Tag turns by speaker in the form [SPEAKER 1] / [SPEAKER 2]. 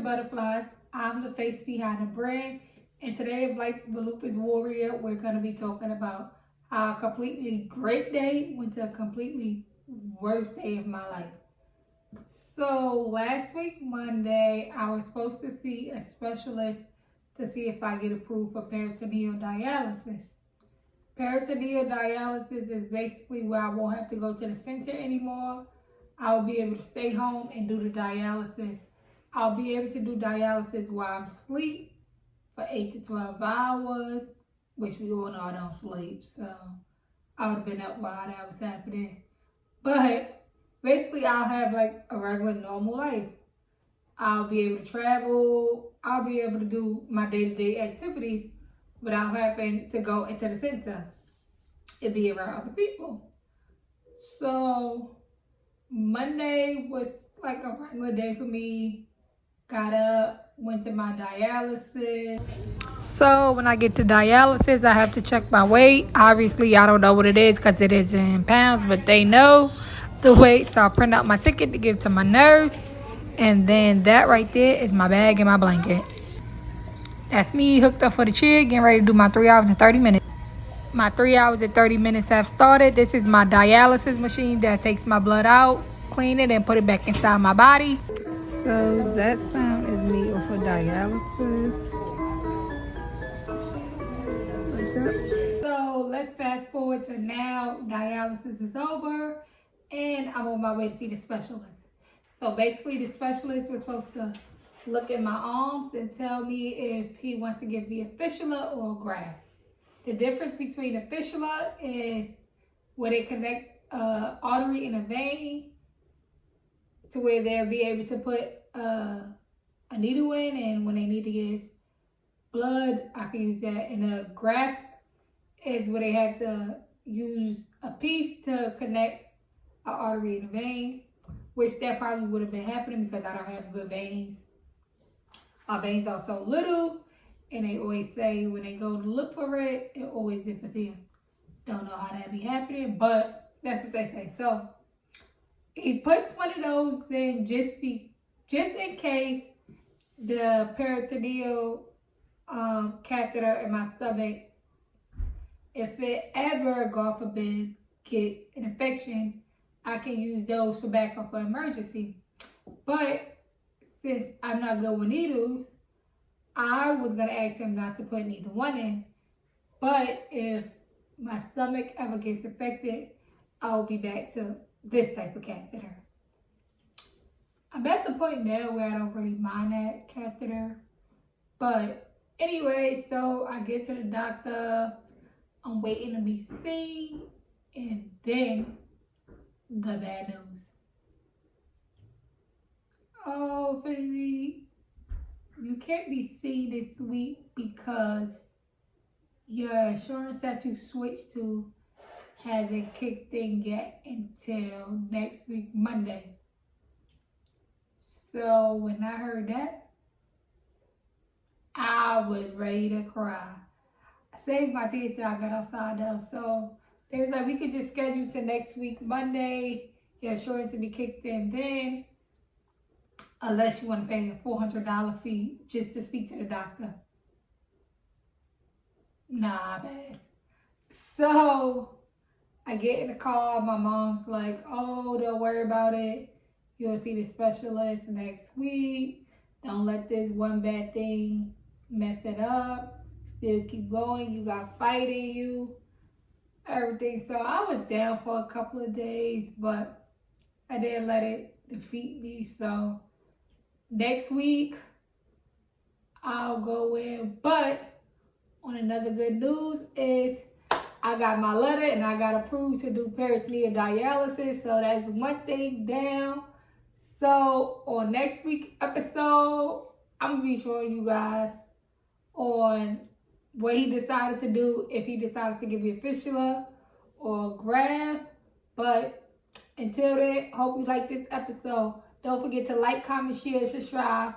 [SPEAKER 1] Butterflies. I'm the face behind the brand. And today, like the Lupus Warrior, we're going to be talking about how a completely great day went to a completely worst day of my life. So last week, Monday, I was supposed to see a specialist to see if I get approved for peritoneal dialysis. Peritoneal dialysis is basically where I won't have to go to the center anymore. I'll be able to stay home and do the dialysis. I'll be able to do dialysis while I'm asleep for 8 to 12 hours, which we all know I don't sleep, so I would have been up while that was happening. But basically, I'll have like a regular normal life. I'll be able to travel. I'll be able to do my day-to-day activities without having to go into the center and be around other people. So Monday was like a regular day for me. Got up, went to my dialysis. So when I get to dialysis, I have to check my weight. Obviously, I don't know what it is because it is in pounds, but they know the weight. So I'll print out my ticket to give to my nurse. And then that right there is my bag and my blanket. That's me hooked up for the chair, getting ready to do my 3 hours and 30 minutes. My 3 hours and 30 minutes have started. This is my dialysis machine that takes my blood out, clean it, and put it back inside my body. So that sound is me off of dialysis. What's up? So let's fast forward to now. Dialysis is over, and I'm on my way to see the specialist. So basically, the specialist was supposed to look at my arms and tell me if he wants to give me a fistula or a graft. The difference between a fistula is where they connect an artery and a vein to where they'll be able to put a needle in, and when they need to give blood, I can use that. And a graft is where they have to use a piece to connect an artery and a vein, which that probably would have been happening because I don't have good veins. My veins are so little, and they always say when they go to look for it, it always disappears. Don't know how that be happening, but that's what they say. So he puts one of those in just in case the peritoneal catheter in my stomach, if it ever, God forbid, gets an infection, I can use those for backup for emergency. But since I'm not good with needles, I was going to ask him not to put neither one in. But if my stomach ever gets affected, I'll be back to this type of catheter. I'm at the point now where I don't really mind that catheter. But anyway, so I get to the doctor. I'm waiting to be seen. And then the bad news. Oh, Finley, you can't be seen this week because your insurance that you switched to hasn't kicked in yet until next week, Monday. So when I heard that, I was ready to cry. I saved my tears till I got outside though. So they was like, we could just schedule to next week, Monday. Your insurance will be kicked in then. Unless you want to pay a $400 fee just to speak to the doctor. Nah, bass. So I get in the car. My mom's like, oh, don't worry about it. You'll see the specialist next week. Don't let this one bad thing mess it up. Still keep going. You got fight in you. Everything. So I was down for a couple of days, but I didn't let it defeat me. So next week, I'll go in. But on another good news is I got my letter and I got approved to do peritoneal dialysis. So that's one thing down. So on next week's episode, I'm going to be showing you guys on what he decided to do, if he decides to give you a fistula or a graft. But until then, hope you like this episode. Don't forget to like, comment, share, subscribe.